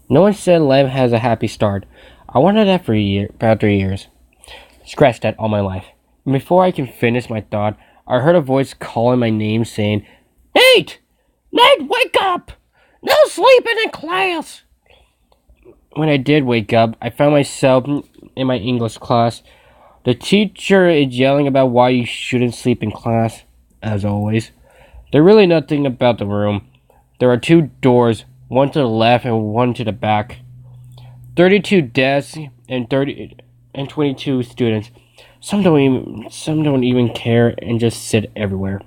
No one said life has a happy start. I wanted that for about 3 years. Scratched that all my life. And before I can finish my thought, I heard a voice calling my name saying, Nate! Nate, wake up! No sleeping in class! When I did wake up, I found myself in my English class. The teacher is yelling about why you shouldn't sleep in class, as always. There's really nothing about the room. There are two doors, one to the left and one to the back. 32 desks and 22 students. Some don't even care and just sit everywhere.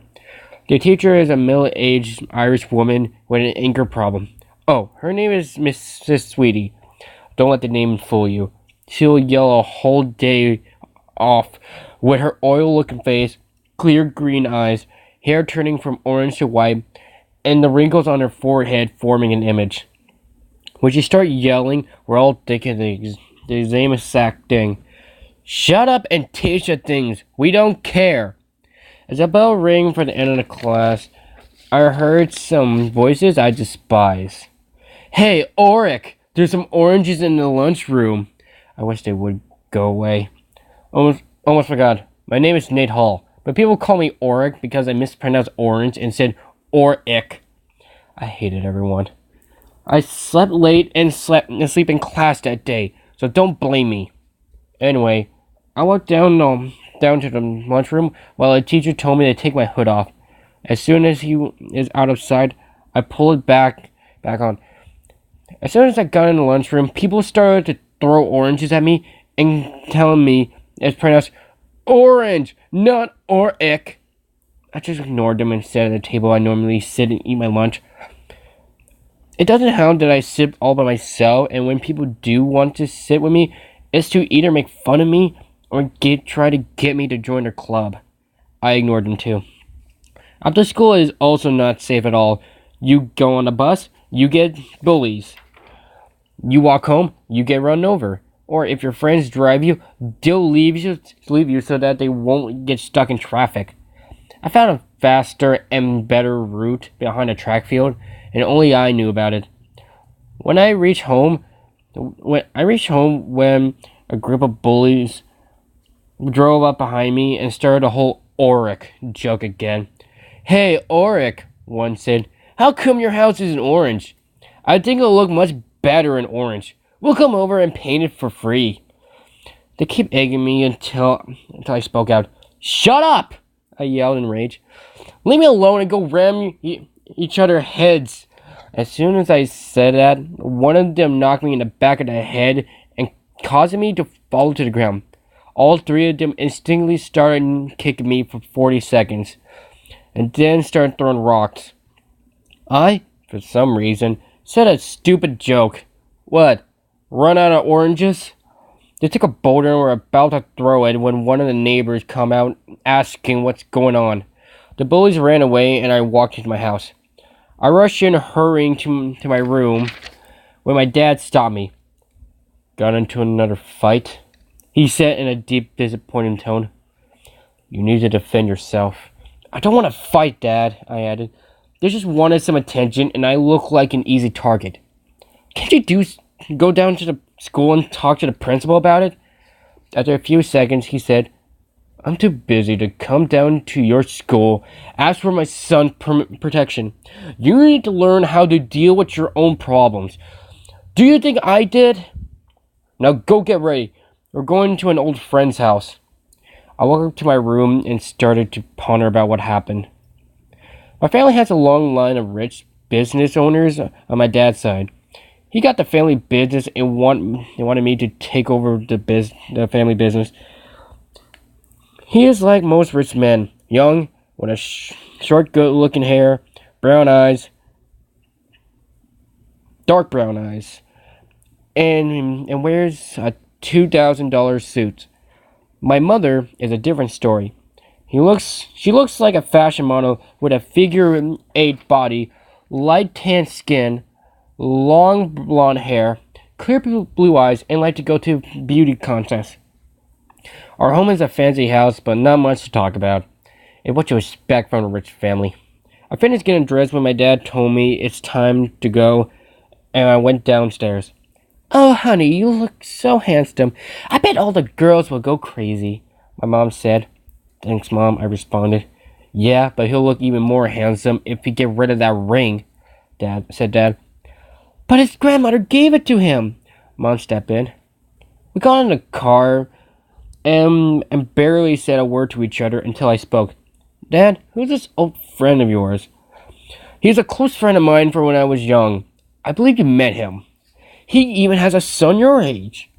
The teacher is a middle-aged Irish woman with an anger problem. Oh, her name is Mrs. Sweetie. Don't let the name fool you. She'll yell a whole day off with her oil-looking face, clear green eyes, hair turning from orange to white, and the wrinkles on her forehead forming an image. When she starts yelling, we're all thinking the same exact thing. Shut up and teach the things. We don't care. As the bell rang for the end of the class, I heard some voices I despise. Hey, Oric, there's some oranges in the lunchroom. I wish they would go away. Almost forgot. My name is Nate Hall, but people call me Oric because I mispronounced orange and said Oric. I hated everyone. I slept late and slept asleep in class that day, so don't blame me. Anyway, I walked down to the lunchroom while a teacher told me to take my hood off. As soon as he is out of sight, I pull it back on. As soon as I got in the lunchroom, people started to throw oranges at me and telling me it's pronounced orange, not Oric. I just ignored them and sat at the table I normally sit and eat my lunch. It doesn't help that I sit all by myself, and when people do want to sit with me, it's to either make fun of me or try to get me to join their club. I ignored them too. After school is also not safe at all. You go on a bus, you get bullies. You walk home, you get run over. Or if your friends drive you, they'll leave you so that they won't get stuck in traffic. I found a faster and better route behind a track field, and only I knew about it. When I reached home when a group of bullies drove up behind me and started a whole Oric joke again. Hey, Oric, one said, how come your house isn't orange? I think it'll look much better in orange. We'll come over and paint it for free. They keep egging me until I spoke out. Shut up! I yelled in rage. Leave me alone and go ram each other's heads. As soon as I said that, one of them knocked me in the back of the head and causing me to fall to the ground. All three of them instinctively started kicking me for 40 seconds, and then started throwing rocks. I, for some reason, said a stupid joke. What? Run out of oranges? They took a boulder and were about to throw it when one of the neighbors come out asking what's going on. The bullies ran away and I walked into my house. I rushed in hurrying to my room when my dad stopped me. Got into another fight? He said in a deep, disappointed tone. You need to defend yourself. I don't want to fight, Dad, I added. They just wanted some attention and I look like an easy target. Can't you go down to the school and talk to the principal about it? After a few seconds, he said, I'm too busy to come down to your school, ask for my son's protection. You need to learn how to deal with your own problems. Do you think I did? Now go get ready. We're going to an old friend's house. I walked up to my room and started to ponder about what happened. My family has a long line of rich business owners on my dad's side. He got the family business and wanted me to take over the family business. He is like most rich men, young, with a short, good-looking hair, brown eyes, dark brown eyes, and wears a $2,000 suit. My mother is a different story. She looks like a fashion model with a figure-8 body, light tan skin, long blonde hair, clear blue eyes, and like to go to beauty contests. Our home is a fancy house, but not much to talk about. It's what you expect from a rich family. I finished getting dressed when my dad told me it's time to go, and I went downstairs. Oh, honey, you look so handsome. I bet all the girls will go crazy, my mom said. Thanks, Mom, I responded. Yeah, but he'll look even more handsome if we get rid of that ring, Dad. But his grandmother gave it to him, Mom stepped in. We got in the car and barely said a word to each other until I spoke. Dad, who's this old friend of yours? He's a close friend of mine from when I was young. I believe you met him. He even has a son your age.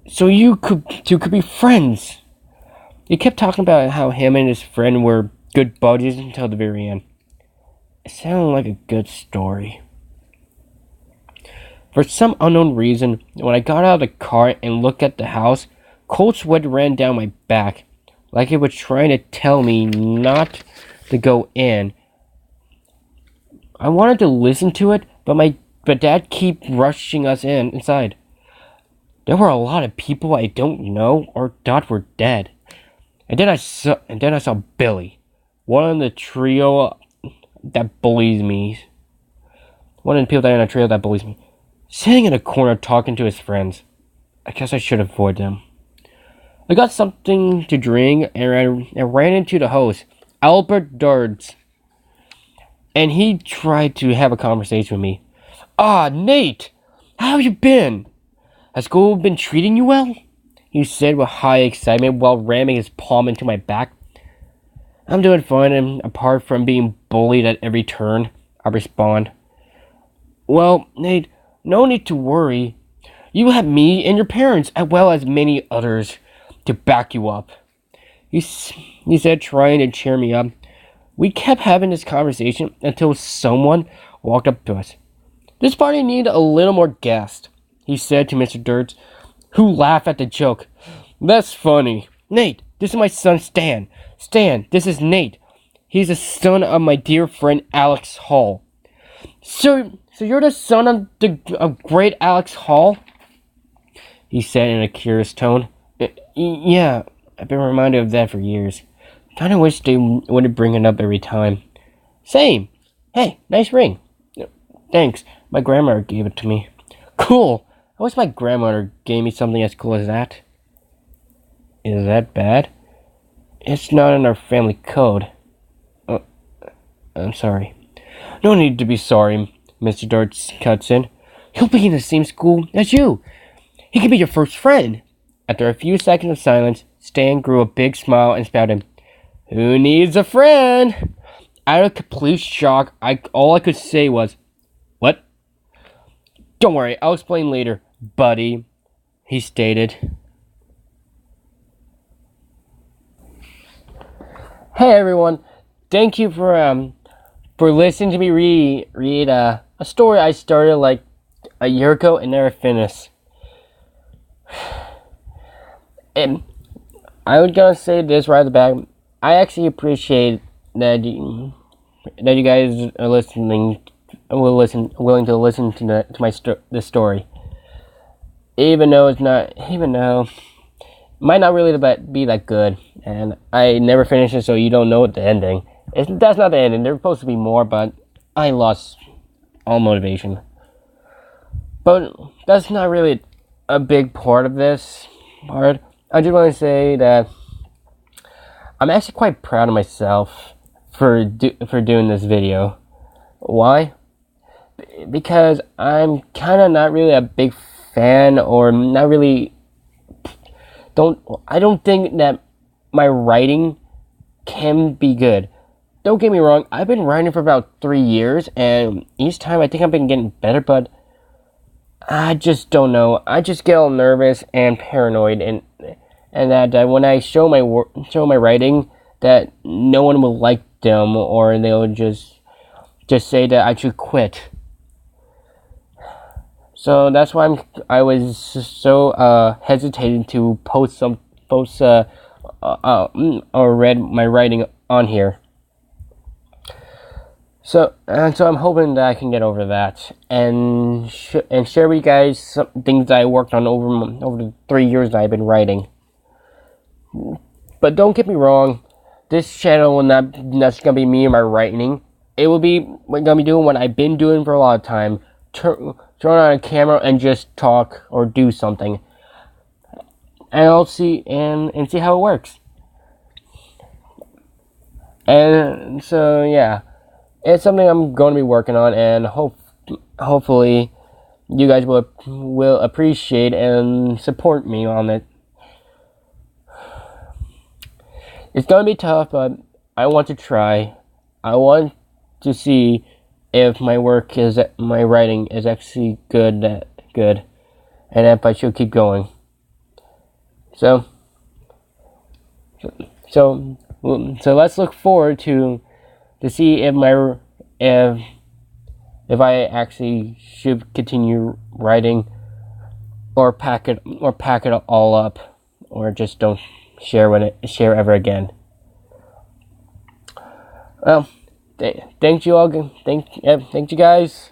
So you two could be friends. He kept talking about how him and his friend were good buddies until the very end. It sounded like a good story. For some unknown reason, when I got out of the car and looked at the house, cold sweat ran down my back, like it was trying to tell me not to go in. I wanted to listen to it, but Dad kept rushing us inside. There were a lot of people I don't know or thought were dead. And then I saw Billy, one of the trio that bullies me. One of the people that are in a trio that bullies me, sitting in a corner talking to his friends. I guess I should avoid them. I got something to drink and I ran into the host, Albert Dards. And he tried to have a conversation with me. Ah, Nate! How have you been? Has school been treating you well? He said with high excitement while ramming his palm into my back. I'm doing fine, and apart from being bullied at every turn, I respond. Well, Nate, no need to worry. You have me and your parents, as well as many others, to back you up. He said, trying to cheer me up. We kept having this conversation until someone walked up to us. This party needed a little more guests, he said to Mr. Dirts, who laughed at the joke. That's funny. Nate, this is my son Stan. Stan, this is Nate. He's the son of my dear friend Alex Hall. So you're the son of great Alex Hall? He said in a curious tone. Yeah, I've been reminded of that for years. Kinda wish they wouldn't bring it up every time. Same. Hey, nice ring. Thanks. My grandmother gave it to me. Cool. I wish my grandmother gave me something as cool as that. Is that bad? It's not in our family code. I'm sorry. No need to be sorry, Mr. Darts cuts in. He'll be in the same school as you. He can be your first friend. After a few seconds of silence, Stan grew a big smile and spouted, Who needs a friend? Out of complete shock, all I could say was, What? Don't worry, I'll explain later, buddy, he stated. Hey everyone, thank you for listening to me read a story I started like a year ago and never finished. And I was gonna say this right at the back. I actually appreciate that you guys are willing to listen to this story, even though it might not really be that good, and I never finished it, so you don't know the ending. That's not the ending. There's supposed to be more, but I lost all motivation. But that's not really a big part of this part. I just want to say that I'm actually quite proud of myself for doing this video. Why? Because I'm kind of not really a big fan, or not really. I don't think that my writing can be good. Don't get me wrong. I've been writing for about 3 years, and each time I think I've been getting better, but I just don't know. I just get all nervous and paranoid, and that when I show my writing, that no one will like them, or they'll just say that I should quit. So that's why I was so hesitating to post or read my writing on here. So I'm hoping that I can get over that and share with you guys some things that I worked on over the 3 years that I've been writing. But don't get me wrong, this channel will not just gonna be me and my writing. it will be what I'm gonna be doing what I've been doing for a lot of time. Turn on a camera and just talk or do something, and I'll see and see how it works. And so yeah, it's something I'm going to be working on, and hopefully you guys will appreciate and support me on it. It's going to be tough, but I want to try. I want to see if my writing is actually good, and if I should keep going. So let's look forward to see if I actually should continue writing, or pack it all up, or just don't share ever again. Well, thank you all. Thank you guys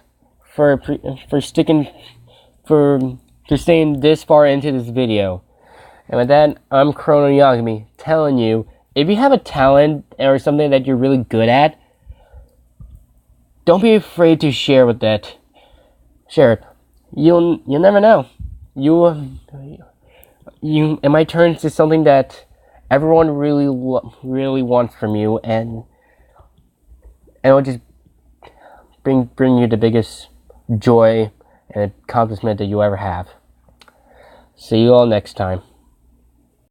for staying this far into this video. And with that, I'm Chrono Yagami telling you, if you have a talent or something that you're really good at, don't be afraid to share it. You'll never know. It might turn into something that everyone really wants from you, and it'll just bring you the biggest joy and accomplishment that you ever have. See you all next time.